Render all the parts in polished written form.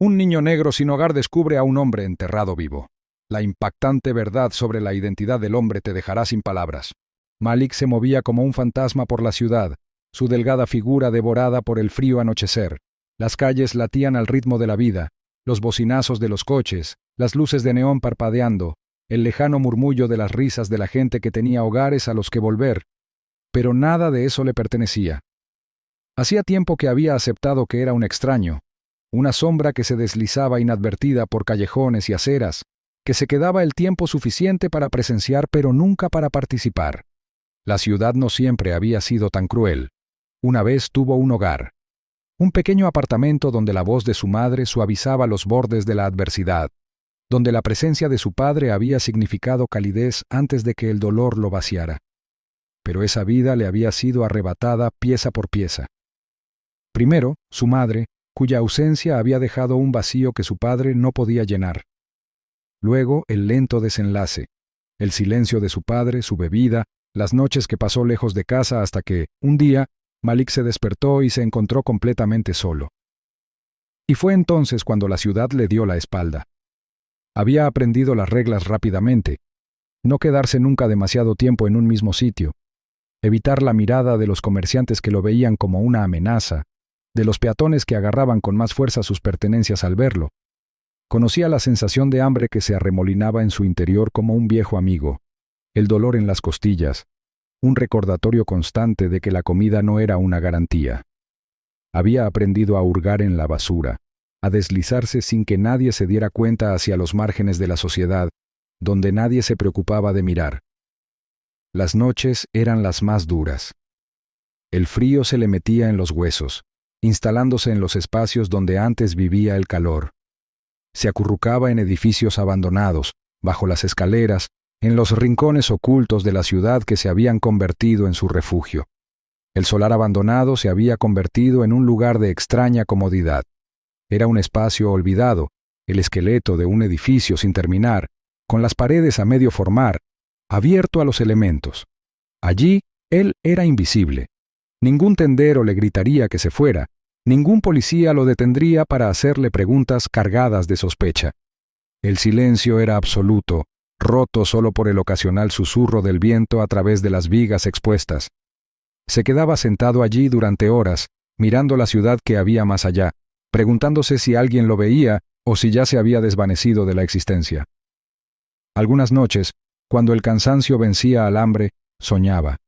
Un niño negro sin hogar descubre a un hombre enterrado vivo. La impactante verdad sobre la identidad del hombre te dejará sin palabras. Malik se movía como un fantasma por la ciudad, su delgada figura devorada por el frío anochecer. Las calles latían al ritmo de la vida, los bocinazos de los coches, las luces de neón parpadeando, el lejano murmullo de las risas de la gente que tenía hogares a los que volver. Pero nada de eso le pertenecía. Hacía tiempo que había aceptado que era un extraño, una sombra que se deslizaba inadvertida por callejones y aceras, que se quedaba el tiempo suficiente para presenciar pero nunca para participar. La ciudad no siempre había sido tan cruel. Una vez tuvo un hogar, un pequeño apartamento donde la voz de su madre suavizaba los bordes de la adversidad, donde la presencia de su padre había significado calidez antes de que el dolor lo vaciara. Pero esa vida le había sido arrebatada pieza por pieza. Primero, su madre, cuya ausencia había dejado un vacío que su padre no podía llenar. Luego, el lento desenlace, el silencio de su padre, su bebida, las noches que pasó lejos de casa hasta que, un día, Malik se despertó y se encontró completamente solo. Y fue entonces cuando la ciudad le dio la espalda. Había aprendido las reglas rápidamente. No quedarse nunca demasiado tiempo en un mismo sitio. Evitar la mirada de los comerciantes que lo veían como una amenaza, de los peatones que agarraban con más fuerza sus pertenencias al verlo. Conocía la sensación de hambre que se arremolinaba en su interior como un viejo amigo, el dolor en las costillas, un recordatorio constante de que la comida no era una garantía. Había aprendido a hurgar en la basura, a deslizarse sin que nadie se diera cuenta hacia los márgenes de la sociedad, donde nadie se preocupaba de mirar. Las noches eran las más duras. El frío se le metía en los huesos, instalándose en los espacios donde antes vivía el calor. Se acurrucaba en edificios abandonados, bajo las escaleras, en los rincones ocultos de la ciudad que se habían convertido en su refugio. El solar abandonado se había convertido en un lugar de extraña comodidad. Era un espacio olvidado, el esqueleto de un edificio sin terminar, con las paredes a medio formar, abierto a los elementos. Allí, él era invisible. Ningún tendero le gritaría que se fuera, ningún policía lo detendría para hacerle preguntas cargadas de sospecha. El silencio era absoluto, roto solo por el ocasional susurro del viento a través de las vigas expuestas. Se quedaba sentado allí durante horas, mirando la ciudad que había más allá, preguntándose si alguien lo veía o si ya se había desvanecido de la existencia. Algunas noches, cuando el cansancio vencía al hambre, soñaba,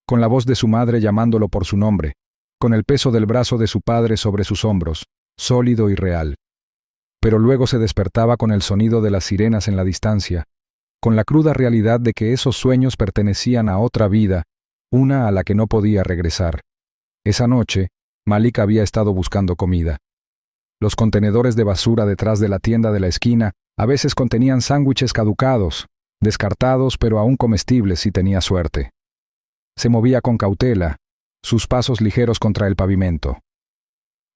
con la voz de su madre llamándolo por su nombre, con el peso del brazo de su padre sobre sus hombros, sólido y real. Pero luego se despertaba con el sonido de las sirenas en la distancia, con la cruda realidad de que esos sueños pertenecían a otra vida, una a la que no podía regresar. Esa noche, Malik había estado buscando comida. Los contenedores de basura detrás de la tienda de la esquina a veces contenían sándwiches caducados, descartados pero aún comestibles si tenía suerte. Se movía con cautela, sus pasos ligeros contra el pavimento.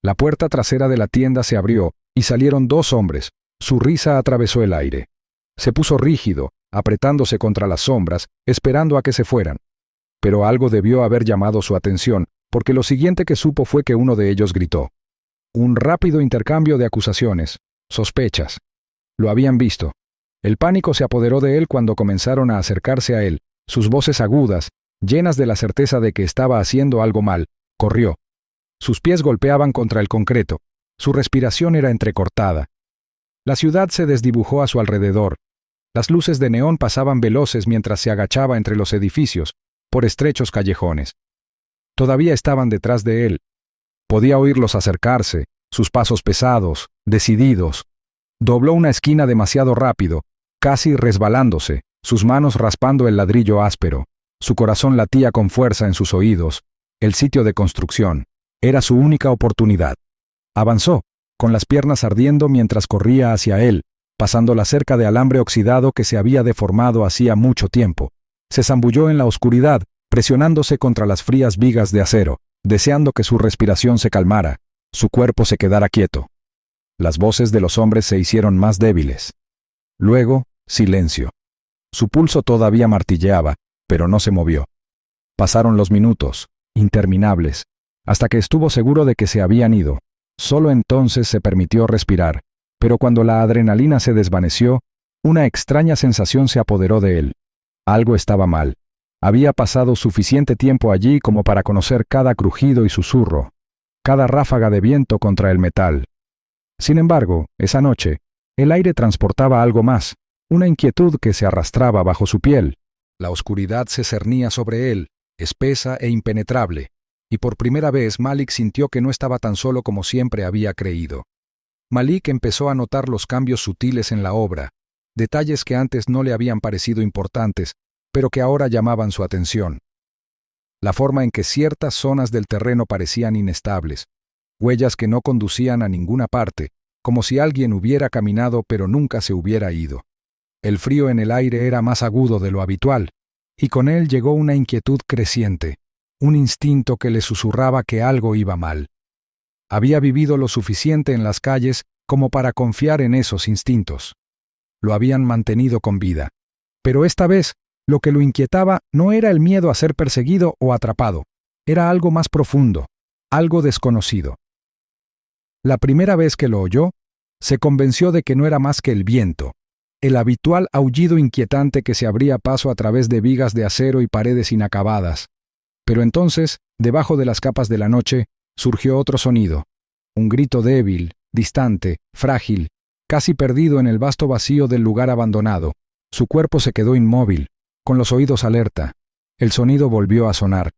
La puerta trasera de la tienda se abrió y salieron dos hombres. Su risa atravesó el aire. Se puso rígido, apretándose contra las sombras, esperando a que se fueran. Pero algo debió haber llamado su atención, porque lo siguiente que supo fue que uno de ellos gritó. Un rápido intercambio de acusaciones, sospechas. Lo habían visto. El pánico se apoderó de él cuando comenzaron a acercarse a él, sus voces agudas, llenas de la certeza de que estaba haciendo algo mal. Corrió. Sus pies golpeaban contra el concreto. Su respiración era entrecortada. La ciudad se desdibujó a su alrededor. Las luces de neón pasaban veloces mientras se agachaba entre los edificios, por estrechos callejones. Todavía estaban detrás de él. Podía oírlos acercarse, sus pasos pesados, decididos. Dobló una esquina demasiado rápido, casi resbalándose, sus manos raspando el ladrillo áspero. Su corazón latía con fuerza en sus oídos. El sitio de construcción. Era su única oportunidad. Avanzó, con las piernas ardiendo mientras corría hacia él, pasando la cerca de alambre oxidado que se había deformado hacía mucho tiempo. Se zambulló en la oscuridad, presionándose contra las frías vigas de acero, deseando que su respiración se calmara, su cuerpo se quedara quieto. Las voces de los hombres se hicieron más débiles. Luego, silencio. Su pulso todavía martilleaba, pero no se movió. Pasaron los minutos, interminables, hasta que estuvo seguro de que se habían ido. Solo entonces se permitió respirar, pero cuando la adrenalina se desvaneció, una extraña sensación se apoderó de él. Algo estaba mal. Había pasado suficiente tiempo allí como para conocer cada crujido y susurro, cada ráfaga de viento contra el metal. Sin embargo, esa noche, el aire transportaba algo más, una inquietud que se arrastraba bajo su piel. La oscuridad se cernía sobre él, espesa e impenetrable, y por primera vez Malik sintió que no estaba tan solo como siempre había creído. Malik empezó a notar los cambios sutiles en la obra, detalles que antes no le habían parecido importantes, pero que ahora llamaban su atención. La forma en que ciertas zonas del terreno parecían inestables, huellas que no conducían a ninguna parte, como si alguien hubiera caminado pero nunca se hubiera ido. El frío en el aire era más agudo de lo habitual, y con él llegó una inquietud creciente, un instinto que le susurraba que algo iba mal. Había vivido lo suficiente en las calles como para confiar en esos instintos. Lo habían mantenido con vida. Pero esta vez, lo que lo inquietaba no era el miedo a ser perseguido o atrapado, era algo más profundo, algo desconocido. La primera vez que lo oyó, se convenció de que no era más que el viento, el habitual aullido inquietante que se abría paso a través de vigas de acero y paredes inacabadas. Pero entonces, debajo de las capas de la noche, surgió otro sonido, un grito débil, distante, frágil, casi perdido en el vasto vacío del lugar abandonado. Su cuerpo se quedó inmóvil, con los oídos alerta. El sonido volvió a sonar,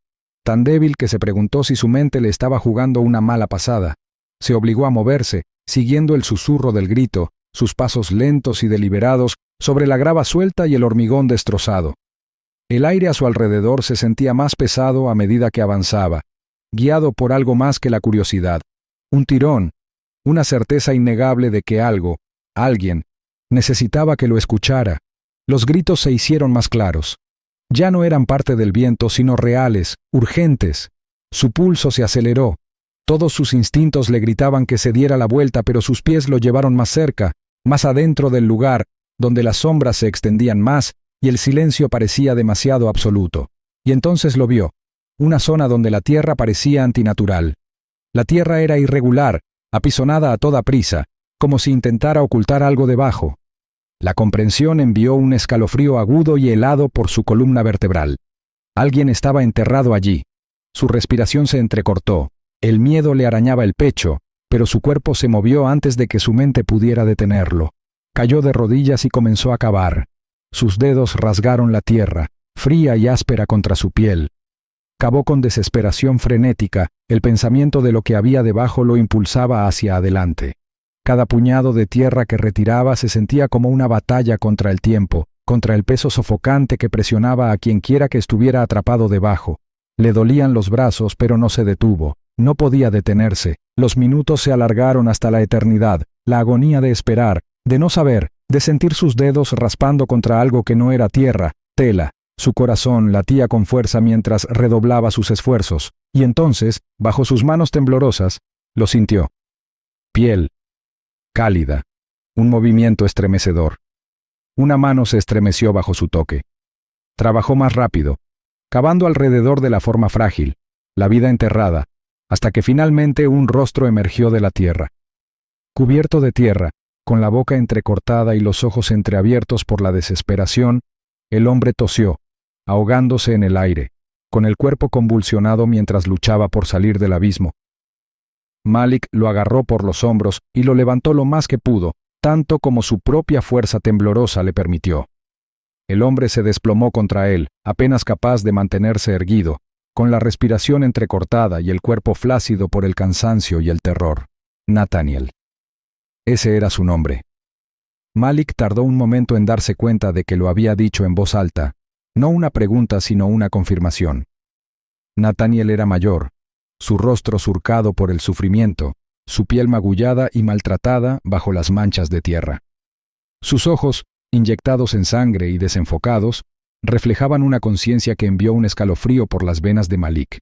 tan débil que se preguntó si su mente le estaba jugando una mala pasada. Se obligó a moverse, siguiendo el susurro del grito, sus pasos lentos y deliberados sobre la grava suelta y el hormigón destrozado. El aire a su alrededor se sentía más pesado a medida que avanzaba, guiado por algo más que la curiosidad, un tirón, una certeza innegable de que algo, alguien, necesitaba que lo escuchara. Los gritos se hicieron más claros. Ya no eran parte del viento, sino reales, urgentes. Su pulso se aceleró. Todos sus instintos le gritaban que se diera la vuelta, pero sus pies lo llevaron más cerca, más adentro del lugar, donde las sombras se extendían más y el silencio parecía demasiado absoluto. Y entonces lo vio, una zona donde la tierra parecía antinatural. La tierra era irregular, apisonada a toda prisa, como si intentara ocultar algo debajo. La comprensión envió un escalofrío agudo y helado por su columna vertebral. Alguien estaba enterrado allí. Su respiración se entrecortó, el miedo le arañaba el pecho, pero su cuerpo se movió antes de que su mente pudiera detenerlo. Cayó de rodillas y comenzó a cavar. Sus dedos rasgaron la tierra, fría y áspera contra su piel. Cavó con desesperación frenética, el pensamiento de lo que había debajo lo impulsaba hacia adelante. Cada puñado de tierra que retiraba se sentía como una batalla contra el tiempo, contra el peso sofocante que presionaba a quienquiera que estuviera atrapado debajo. Le dolían los brazos, pero no se detuvo. No podía detenerse. Los minutos se alargaron hasta la eternidad, la agonía de esperar, de no saber, de sentir sus dedos raspando contra algo que no era tierra, tela. Su corazón latía con fuerza mientras redoblaba sus esfuerzos, y entonces, bajo sus manos temblorosas, lo sintió. Piel. Cálida. Un movimiento estremecedor. Una mano se estremeció bajo su toque. Trabajó más rápido, cavando alrededor de la forma frágil, la vida enterrada, hasta que finalmente un rostro emergió de la tierra. Cubierto de tierra, con la boca entrecortada y los ojos entreabiertos por la desesperación, el hombre tosió, ahogándose en el aire, con el cuerpo convulsionado mientras luchaba por salir del abismo. Malik lo agarró por los hombros y lo levantó lo más que pudo, tanto como su propia fuerza temblorosa le permitió. El hombre se desplomó contra él, apenas capaz de mantenerse erguido, con la respiración entrecortada y el cuerpo flácido por el cansancio y el terror. Nathaniel. Ese era su nombre. Malik tardó un momento en darse cuenta de que lo había dicho en voz alta, no una pregunta sino una confirmación. Nathaniel era mayor, su rostro surcado por el sufrimiento, su piel magullada y maltratada bajo las manchas de tierra. Sus ojos, inyectados en sangre y desenfocados, reflejaban una conciencia que envió un escalofrío por las venas de Malik.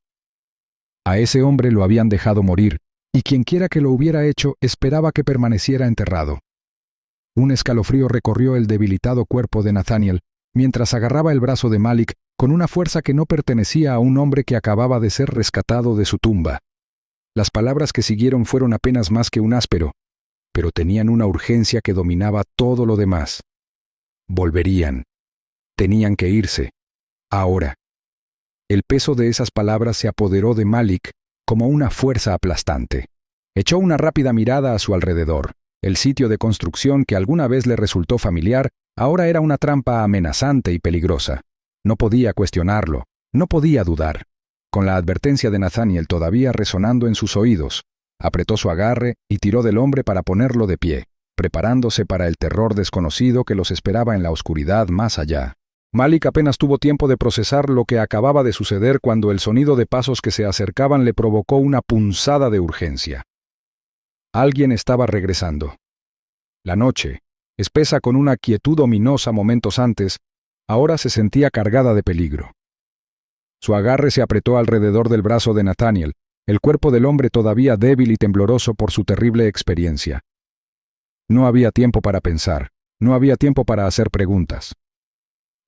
A ese hombre lo habían dejado morir, y quienquiera que lo hubiera hecho esperaba que permaneciera enterrado. Un escalofrío recorrió el debilitado cuerpo de Nathaniel, mientras agarraba el brazo de Malik con una fuerza que no pertenecía a un hombre que acababa de ser rescatado de su tumba. Las palabras que siguieron fueron apenas más que un áspero, pero tenían una urgencia que dominaba todo lo demás. Volverían. Tenían que irse. Ahora. El peso de esas palabras se apoderó de Malik como una fuerza aplastante. Echó una rápida mirada a su alrededor. El sitio de construcción que alguna vez le resultó familiar ahora era una trampa amenazante y peligrosa. No podía cuestionarlo, no podía dudar. Con la advertencia de Nathaniel todavía resonando en sus oídos, apretó su agarre y tiró del hombre para ponerlo de pie, preparándose para el terror desconocido que los esperaba en la oscuridad más allá. Malik apenas tuvo tiempo de procesar lo que acababa de suceder cuando el sonido de pasos que se acercaban le provocó una punzada de urgencia. Alguien estaba regresando. La noche, espesa con una quietud ominosa momentos antes, ahora se sentía cargada de peligro. Su agarre se apretó alrededor del brazo de Nathaniel, el cuerpo del hombre todavía débil y tembloroso por su terrible experiencia. No había tiempo para pensar, no había tiempo para hacer preguntas.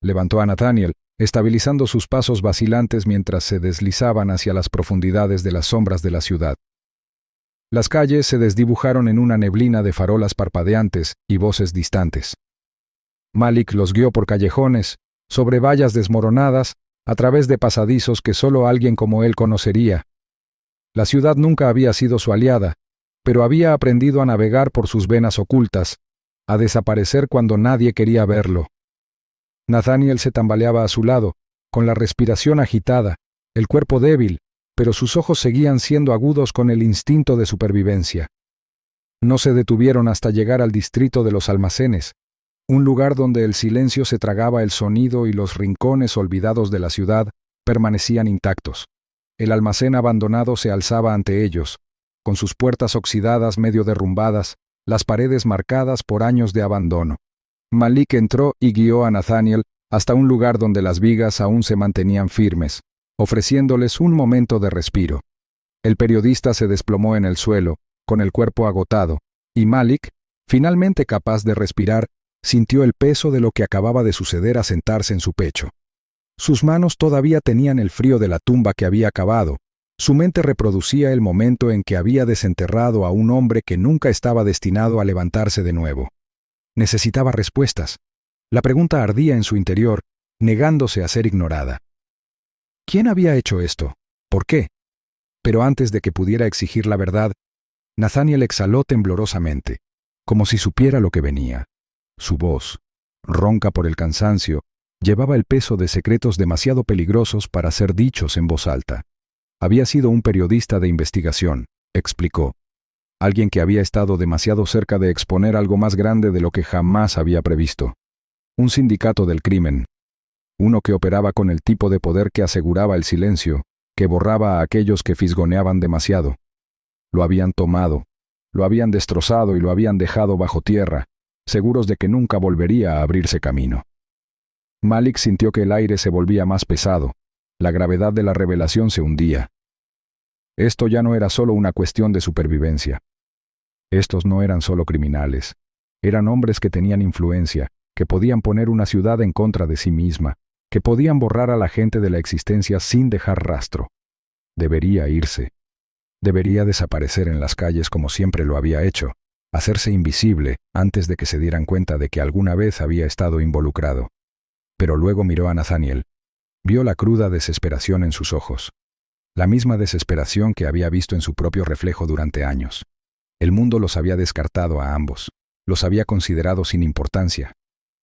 Levantó a Nathaniel, estabilizando sus pasos vacilantes mientras se deslizaban hacia las profundidades de las sombras de la ciudad. Las calles se desdibujaron en una neblina de farolas parpadeantes y voces distantes. Malik los guió por callejones, sobre vallas desmoronadas, a través de pasadizos que solo alguien como él conocería. La ciudad nunca había sido su aliada, pero había aprendido a navegar por sus venas ocultas, a desaparecer cuando nadie quería verlo. Nathaniel se tambaleaba a su lado, con la respiración agitada, el cuerpo débil, pero sus ojos seguían siendo agudos con el instinto de supervivencia. No se detuvieron hasta llegar al distrito de los almacenes, un lugar donde el silencio se tragaba el sonido y los rincones olvidados de la ciudad permanecían intactos. El almacén abandonado se alzaba ante ellos, con sus puertas oxidadas medio derrumbadas, las paredes marcadas por años de abandono. Malik entró y guió a Nathaniel hasta un lugar donde las vigas aún se mantenían firmes, ofreciéndoles un momento de respiro. El periodista se desplomó en el suelo, con el cuerpo agotado, y Malik, finalmente capaz de respirar, sintió el peso de lo que acababa de suceder asentarse en su pecho. Sus manos todavía tenían el frío de la tumba que había cavado. Su mente reproducía el momento en que había desenterrado a un hombre que nunca estaba destinado a levantarse de nuevo. Necesitaba respuestas. La pregunta ardía en su interior, negándose a ser ignorada. ¿Quién había hecho esto? ¿Por qué? Pero antes de que pudiera exigir la verdad, Nathaniel exhaló temblorosamente, como si supiera lo que venía. Su voz, ronca por el cansancio, llevaba el peso de secretos demasiado peligrosos para ser dichos en voz alta. Había sido un periodista de investigación, explicó. Alguien que había estado demasiado cerca de exponer algo más grande de lo que jamás había previsto. Un sindicato del crimen. Uno que operaba con el tipo de poder que aseguraba el silencio, que borraba a aquellos que fisgoneaban demasiado. Lo habían tomado, lo habían destrozado y lo habían dejado bajo tierra, seguros de que nunca volvería a abrirse camino. Malik sintió que el aire se volvía más pesado, la gravedad de la revelación se hundía. Esto ya no era solo una cuestión de supervivencia. Estos no eran solo criminales, eran hombres que tenían influencia, que podían poner una ciudad en contra de sí misma, que podían borrar a la gente de la existencia sin dejar rastro. Debería irse. Debería desaparecer en las calles como siempre lo había hecho, hacerse invisible antes de que se dieran cuenta de que alguna vez había estado involucrado. Pero luego miró a Nathaniel. Vio la cruda desesperación en sus ojos. La misma desesperación que había visto en su propio reflejo durante años. El mundo los había descartado a ambos, los había considerado sin importancia.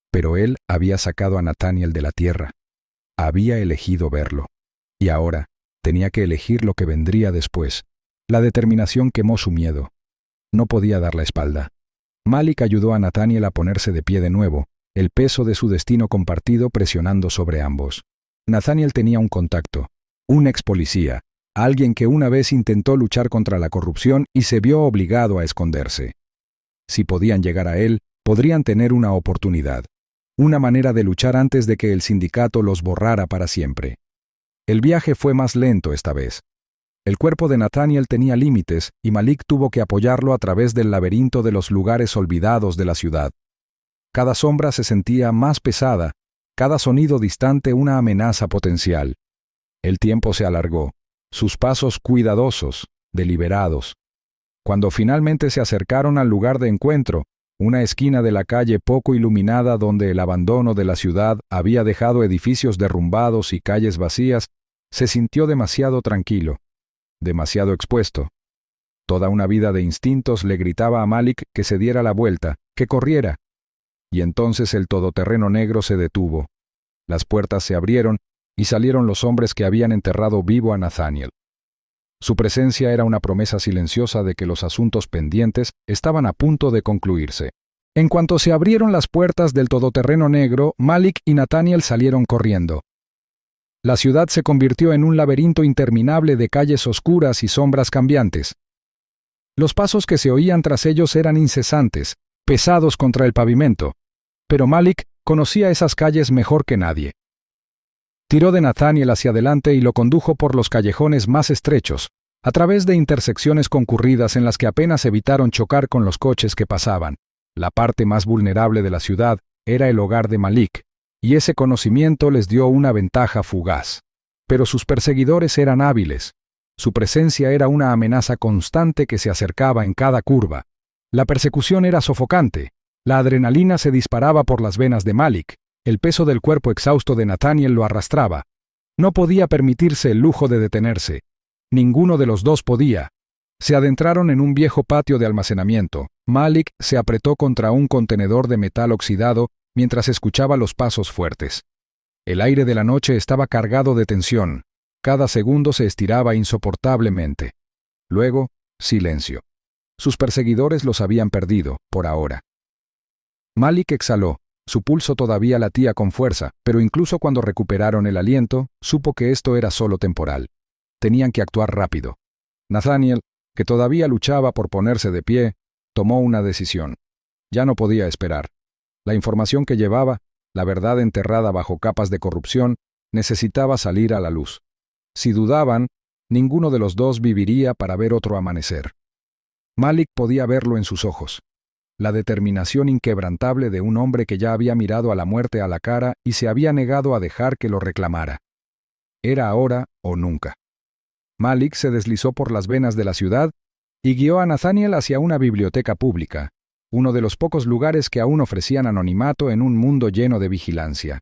Pero él había sacado a Nathaniel de la tierra. Había elegido verlo. Y ahora tenía que elegir lo que vendría después. La determinación quemó su miedo. No podía dar la espalda. Malik ayudó a Nathaniel a ponerse de pie de nuevo, el peso de su destino compartido presionando sobre ambos. Nathaniel tenía un contacto, un ex policía, alguien que una vez intentó luchar contra la corrupción y se vio obligado a esconderse. Si podían llegar a él, podrían tener una oportunidad, una manera de luchar antes de que el sindicato los borrara para siempre. El viaje fue más lento esta vez. El cuerpo de Nathaniel tenía límites y Malik tuvo que apoyarlo a través del laberinto de los lugares olvidados de la ciudad. Cada sombra se sentía más pesada, cada sonido distante una amenaza potencial. El tiempo se alargó, sus pasos cuidadosos, deliberados. Cuando finalmente se acercaron al lugar de encuentro, una esquina de la calle poco iluminada donde el abandono de la ciudad había dejado edificios derrumbados y calles vacías, se sintió demasiado tranquilo, demasiado expuesto. Toda una vida de instintos le gritaba a Malik que se diera la vuelta, que corriera. Y entonces el todoterreno negro se detuvo. Las puertas se abrieron y salieron los hombres que habían enterrado vivo a Nathaniel. Su presencia era una promesa silenciosa de que los asuntos pendientes estaban a punto de concluirse. En cuanto se abrieron las puertas del todoterreno negro, Malik y Nathaniel salieron corriendo. La ciudad se convirtió en un laberinto interminable de calles oscuras y sombras cambiantes. Los pasos que se oían tras ellos eran incesantes, pesados contra el pavimento, pero Malik conocía esas calles mejor que nadie. Tiró de Nathaniel hacia adelante y lo condujo por los callejones más estrechos, a través de intersecciones concurridas en las que apenas evitaron chocar con los coches que pasaban. La parte más vulnerable de la ciudad era el hogar de Malik, y ese conocimiento les dio una ventaja fugaz. Pero sus perseguidores eran hábiles. Su presencia era una amenaza constante que se acercaba en cada curva. La persecución era sofocante. La adrenalina se disparaba por las venas de Malik. El peso del cuerpo exhausto de Nathaniel lo arrastraba. No podía permitirse el lujo de detenerse. Ninguno de los dos podía. Se adentraron en un viejo patio de almacenamiento. Malik se apretó contra un contenedor de metal oxidado mientras escuchaba los pasos fuertes. El aire de la noche estaba cargado de tensión. Cada segundo se estiraba insoportablemente. Luego, silencio. Sus perseguidores los habían perdido, por ahora. Malik exhaló. Su pulso todavía latía con fuerza, pero incluso cuando recuperaron el aliento, supo que esto era solo temporal. Tenían que actuar rápido. Nathaniel, que todavía luchaba por ponerse de pie, tomó una decisión. Ya no podía esperar. La información que llevaba, la verdad enterrada bajo capas de corrupción, necesitaba salir a la luz. Si dudaban, ninguno de los dos viviría para ver otro amanecer. Malik podía verlo en sus ojos. La determinación inquebrantable de un hombre que ya había mirado a la muerte a la cara y se había negado a dejar que lo reclamara. Era ahora o nunca. Malik se deslizó por las venas de la ciudad y guió a Nathaniel hacia una biblioteca pública, uno de los pocos lugares que aún ofrecían anonimato en un mundo lleno de vigilancia.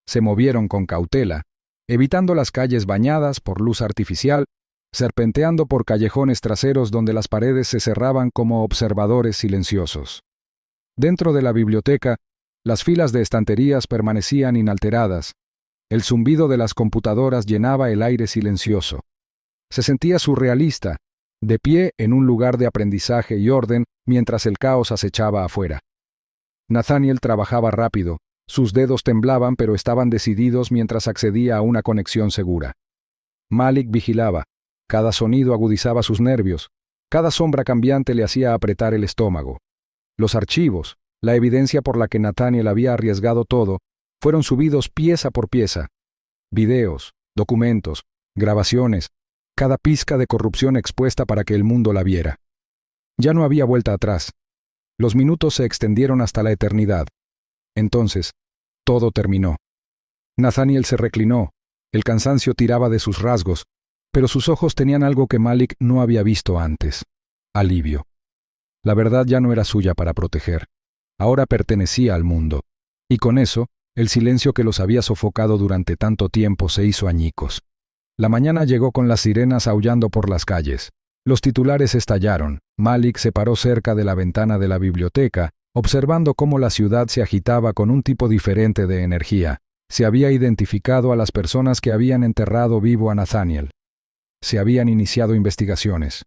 Se movieron con cautela, evitando las calles bañadas por luz artificial, serpenteando por callejones traseros donde las paredes se cerraban como observadores silenciosos. Dentro de la biblioteca, las filas de estanterías permanecían inalteradas. El zumbido de las computadoras llenaba el aire silencioso. Se sentía surrealista, de pie en un lugar de aprendizaje y orden mientras el caos acechaba afuera. Nathaniel trabajaba rápido, sus dedos temblaban pero estaban decididos mientras accedía a una conexión segura. Malik vigilaba. Cada sonido agudizaba sus nervios, cada sombra cambiante le hacía apretar el estómago. Los archivos, la evidencia por la que Nathaniel había arriesgado todo, fueron subidos pieza por pieza. Videos, documentos, grabaciones, cada pizca de corrupción expuesta para que el mundo la viera. Ya no había vuelta atrás. Los minutos se extendieron hasta la eternidad. Entonces, todo terminó. Nathaniel se reclinó, el cansancio tiraba de sus rasgos, pero sus ojos tenían algo que Malik no había visto antes: alivio. La verdad ya no era suya para proteger, ahora pertenecía al mundo, y con eso, el silencio que los había sofocado durante tanto tiempo se hizo añicos. La mañana llegó con las sirenas aullando por las calles. Los titulares estallaron. Malik se paró cerca de la ventana de la biblioteca, observando cómo la ciudad se agitaba con un tipo diferente de energía. Se había identificado a las personas que habían enterrado vivo a Nathaniel. Se habían iniciado investigaciones.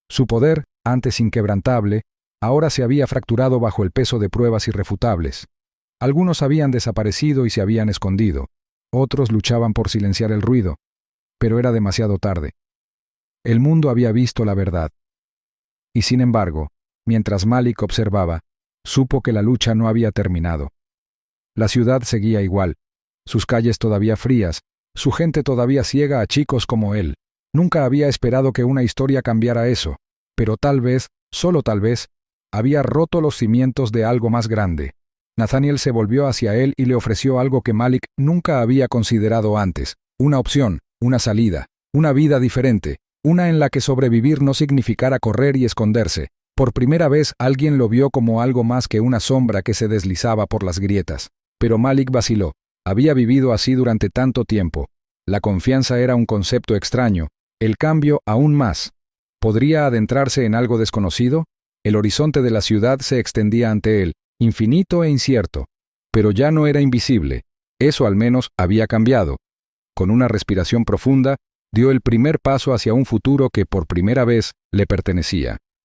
Su poder, antes inquebrantable, ahora se había fracturado bajo el peso de pruebas irrefutables. Algunos habían desaparecido y se habían escondido. Otros luchaban por silenciar el ruido. Pero era demasiado tarde. El mundo había visto la verdad. Y sin embargo, mientras Malik observaba, supo que la lucha no había terminado. La ciudad seguía igual, sus calles todavía frías, su gente todavía ciega a chicos como él. Nunca había esperado que una historia cambiara eso, pero tal vez, solo tal vez, había roto los cimientos de algo más grande. Nathaniel se volvió hacia él y le ofreció algo que Malik nunca había considerado antes: una opción, una salida, una vida diferente, una en la que sobrevivir no significara correr y esconderse. Por primera vez alguien lo vio como algo más que una sombra que se deslizaba por las grietas. Pero Malik vaciló. Había vivido así durante tanto tiempo. La confianza era un concepto extraño, el cambio aún más. ¿Podría adentrarse en algo desconocido? El horizonte de la ciudad se extendía ante él, infinito e incierto. Pero ya no era invisible. Eso al menos había cambiado. Con una respiración profunda, dio el primer paso hacia un futuro que por primera vez le pertenecía.